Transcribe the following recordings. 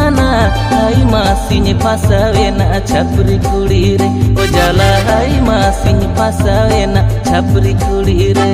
diwana hai masih pasawena chapri kulire o jala hai masih pasawena chapri kulire.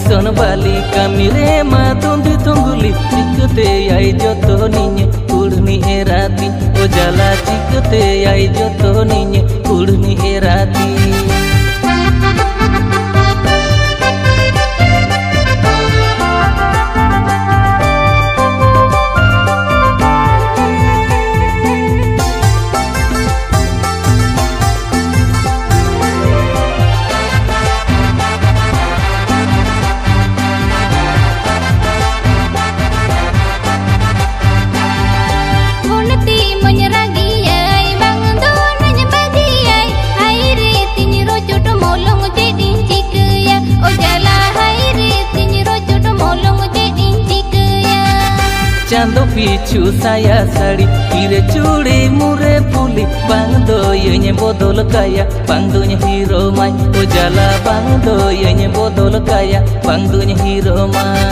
Son bali kamire ma tundi tungguli cikete ai joto ninye kulni erati o jala cikete ai joto ninye kulni erati. Chando pichu saya sari kire curi mure puli bang doyenya bodol kaya bang dunya hero mai o jala bang doyenya bodol kaya bang dunya hero mai.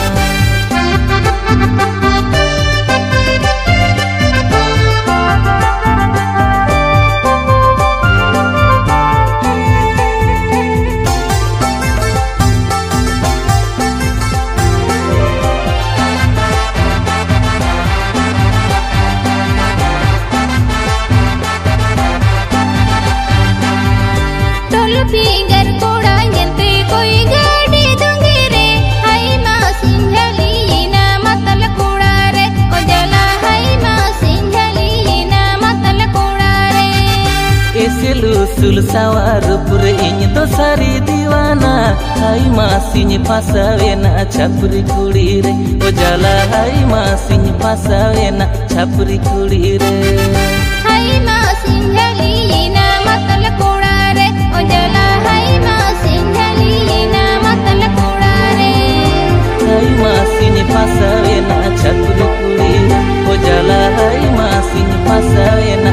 Sul sawar pure ini to sari diwana hai masih pasawena chapri kulire o jala hai masih pasawena chapri kulire. Hai masih jalina matal kurare o jala hai masih jalina matal kurare. Hai masih pasawena chapri kulire o jala hai masih pasawena